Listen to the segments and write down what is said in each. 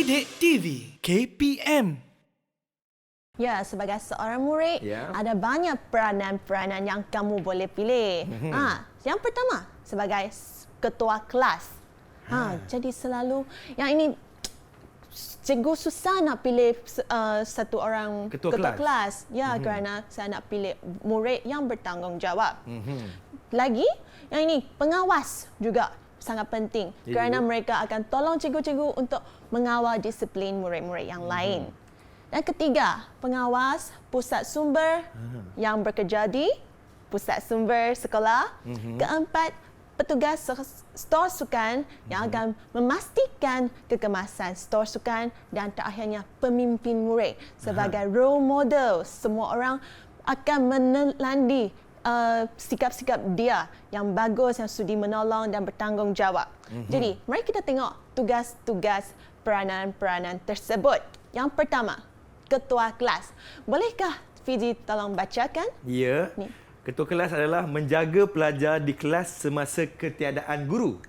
Didik TV KPM. Ya, sebagai seorang murid, ada banyak peranan-peranan yang kamu boleh pilih. Yang pertama, sebagai ketua kelas. Jadi selalu, yang ini cikgu susah nak pilih satu orang ketua kelas. Ya, kerana saya nak pilih murid yang bertanggungjawab. Lagi, yang ini pengawas juga sangat penting kerana mereka akan tolong cikgu-cikgu untuk mengawal disiplin murid-murid yang lain. Dan ketiga, pengawas pusat sumber yang bekerja di pusat sumber sekolah. Keempat, petugas stor sukan yang akan memastikan kekemasan stor sukan. Dan terakhirnya, pemimpin murid sebagai role model. Semua orang akan menelandi sikap-sikap dia yang bagus, yang sudi menolong dan bertanggungjawab. Jadi, mari kita tengok tugas-tugas peranan-peranan tersebut. Yang pertama, ketua kelas. Bolehkah Fizi tolong bacakan? Ya. Ketua kelas adalah menjaga pelajar di kelas semasa ketiadaan guru.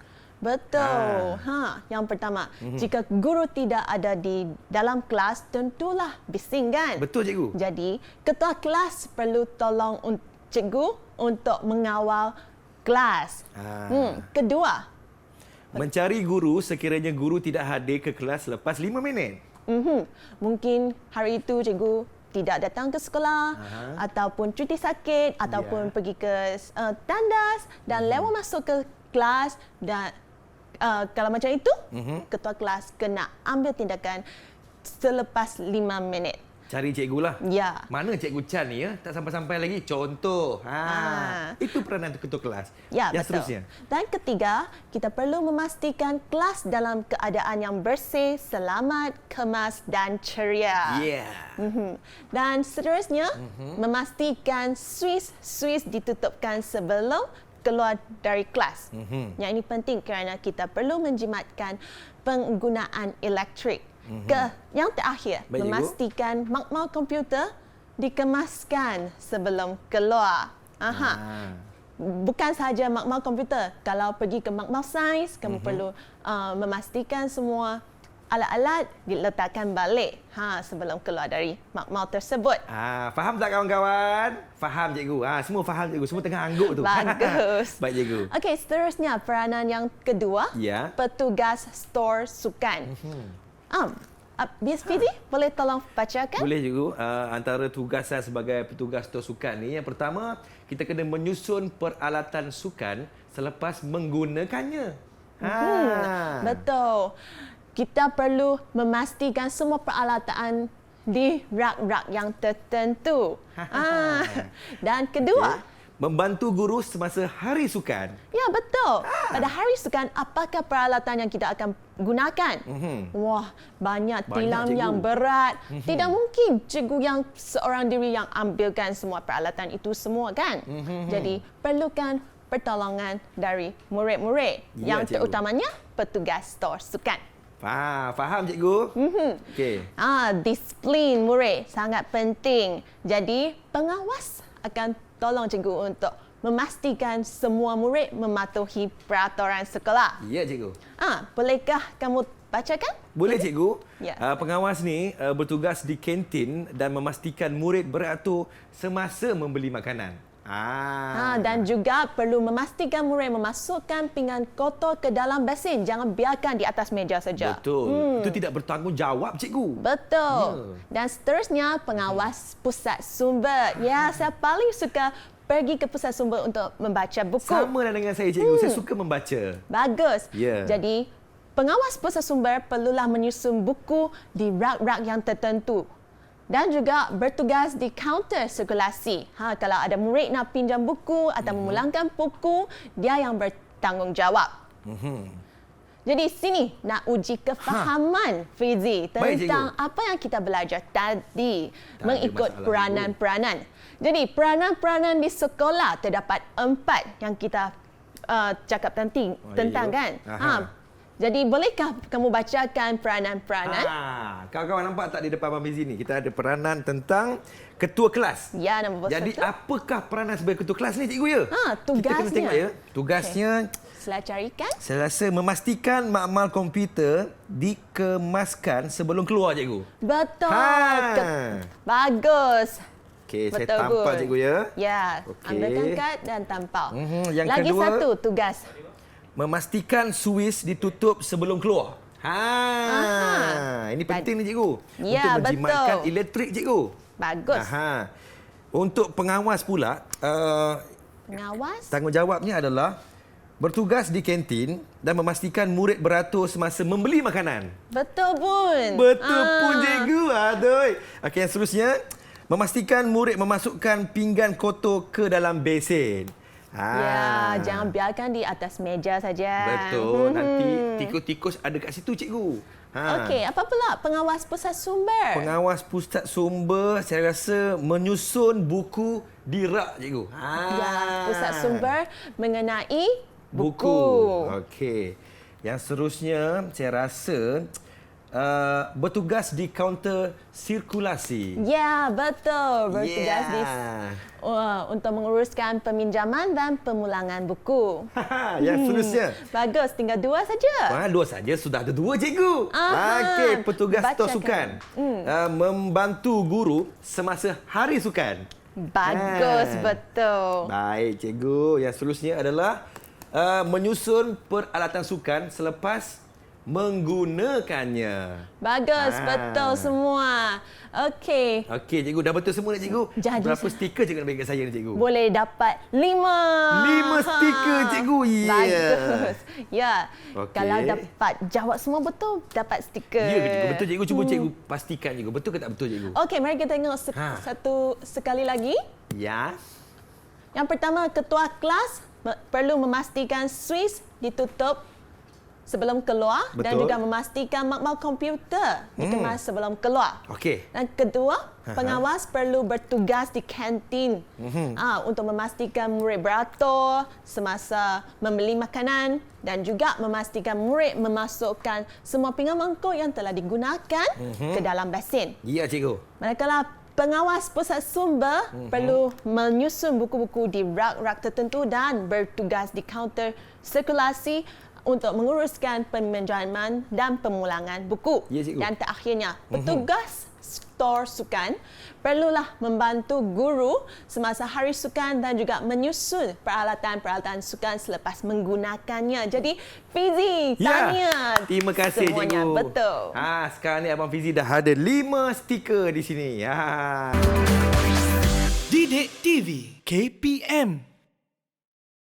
Betul. Yang pertama, jika guru tidak ada di dalam kelas, tentulah bising kan? Betul, cikgu. Jadi, ketua kelas perlu tolong cikgu untuk mengawal kelas. Kedua, mencari guru sekiranya guru tidak hadir ke kelas lepas 5 minit. Mungkin hari itu cikgu tidak datang ke sekolah ataupun cuti sakit ataupun pergi ke tandas dan lewat masuk ke kelas dan kalau macam itu ketua kelas kena ambil tindakan selepas 5 minit. Cari cikgu lah. Ya. Mana cikgu Chan ni ya? Tak sampai-sampai lagi. Contoh. Itu peranan ketua kelas. Ya, yang betul. Seterusnya. Dan ketiga, kita perlu memastikan kelas dalam keadaan yang bersih, selamat, kemas dan ceria. Dan seterusnya, memastikan suis ditutupkan sebelum keluar dari kelas. Yang ini penting kerana kita perlu menjimatkan penggunaan elektrik. Yang terakhir, memastikan makmal komputer dikemaskan sebelum keluar. Bukan sahaja makmal komputer. Kalau pergi ke makmal sains, kamu perlu memastikan semua alat-alat diletakkan balik sebelum keluar dari makmal tersebut. Faham tak kawan-kawan? Faham cikgu. Semua faham cikgu. Semua tengah angguk tu. Bagus. Baik cikgu. Okey, seterusnya peranan yang kedua, petugas stor sukan. Bias Fizi, boleh tolong bacakan? Boleh cikgu. Antara tugas saya sebagai petugas stor sukan ni, yang pertama, kita kena menyusun peralatan sukan selepas menggunakannya. Betul. Kita perlu memastikan semua peralatan di rak-rak yang tertentu. Dan kedua, membantu guru semasa hari sukan. Ya, betul. Pada hari sukan, apakah peralatan yang kita akan gunakan? Wah, banyak tilam yang berat. Tidak mungkin cikgu yang seorang diri yang ambilkan semua peralatan itu semua kan? Jadi, perlukan pertolongan dari murid-murid. Yang terutamanya, petugas stor sukan. Faham cikgu? Okey. Disiplin murid sangat penting. Jadi, pengawas akan tolong cikgu untuk memastikan semua murid mematuhi peraturan sekolah. Ya, cikgu. Bolehkah kamu bacakan? Boleh, cikgu. Ya. Pengawas ni bertugas di kantin dan memastikan murid beratur semasa membeli makanan. Dan juga perlu memastikan murid memasukkan pinggan kotor ke dalam basin. Jangan biarkan di atas meja saja. Betul. Itu tidak bertanggungjawab, cikgu. Betul. Dan seterusnya, pengawas pusat sumber. Ya, saya paling suka pergi ke pusat sumber untuk membaca buku. Sama dengan saya, cikgu. Saya suka membaca. Bagus. Ya. Jadi, pengawas pusat sumber perlulah menyusun buku di rak-rak yang tertentu. Dan juga bertugas di kaunter sirkulasi. Kalau ada murid nak pinjam buku atau memulangkan buku, dia yang bertanggungjawab. Jadi sini nak uji kefahaman Fizi tentang apa yang kita belajar tadi mengikut peranan-peranan. Jadi peranan-peranan di sekolah terdapat 4 yang kita cakap tentang kan. Jadi bolehkah kamu bacakan peranan-peranan? Kawan-kawan nampak tak di depan Abang Fizi ni? Kita ada peranan tentang ketua kelas. Ya, nombor Jadi 1. apakah peranan sebagai ketua kelas ni, cikgu ya? Kita kena Tugasnya. tengok ya. Tugasnya, Sila carikan. saya rasa memastikan makmal komputer dikemaskan sebelum keluar, cikgu. Betul. Ha. Bagus. Okey, saya Betul, tampal, Bun. cikgu ya. Ya, Okey. ambilkan kad dan tampal. Yang Lagi kedua, satu tugas. memastikan suis ditutup sebelum keluar. Ini penting ni, cikgu. Ya, untuk menjimatkan betul. elektrik, cikgu. Bagus. Untuk pengawas pula, Pengawas. tanggungjawabnya adalah bertugas di kantin dan memastikan murid beratur semasa membeli makanan. Betul, Bun. Betul pun, cikgu. Aduh. Okey, yang seterusnya, memastikan murid memasukkan pinggan kotor ke dalam besen. Ya, jangan biarkan di atas meja saja. Betul. Nanti tikus-tikus ada kat situ, cikgu. Okey, apa pula pengawas pusat sumber? Pengawas pusat sumber, saya rasa menyusun buku di rak, cikgu. Ya, pusat sumber mengenai buku. Okey. Yang seterusnya, saya rasa bertugas di kaunter sirkulasi. Ya, betul. Bertugas di untuk menguruskan peminjaman dan pemulangan buku. Yang seterusnya. Bagus, tinggal 2 saja. 2 saja, sudah ada 2, cikgu. Aha. Okey, petugas Bacakan. sukan. Membantu guru semasa hari sukan. Bagus, betul. Baik, cikgu. Yang seterusnya adalah menyusun peralatan sukan selepas menggunakannya. Bagus, betul semua. Okey. Okey, cikgu. Dah betul semua, cikgu. Jadi, berapa stiker cikgu nak bagi kat saya ni, cikgu? Boleh dapat 5. 5 stiker, cikgu. Ya. Bagus. Ya. Okey. Kalau dapat jawab semua betul, dapat stiker. Ya ke, cikgu? Betul, cikgu. Cuba cikgu pastikan, cikgu. Betul ke tak betul, cikgu? Okey, mari kita tengok satu sekali lagi. Ya. Yang pertama, ketua kelas perlu memastikan suis ditutup sebelum keluar. Betul. Dan juga memastikan makmal komputer dikemas sebelum keluar. Okey. Dan kedua, pengawas perlu bertugas di kantin untuk memastikan murid beratur semasa membeli makanan dan juga memastikan murid memasukkan semua pinggan mangkuk yang telah digunakan ke dalam besen. Ya, cikgu. Manakala pengawas pusat sumber perlu menyusun buku-buku di rak-rak tertentu dan bertugas di kaunter sirkulasi untuk menguruskan peminjaman dan pemulangan buku. Ya, cikgu. Dan terakhirnya, petugas stor sukan perlulah membantu guru semasa hari sukan dan juga menyusun peralatan-peralatan sukan selepas menggunakannya. Jadi, Fizi, tanya. Terima kasih, semuanya cikgu. betul. Sekarang ni Abang Fizi dah ada 5 stiker di sini. Didik TV KPM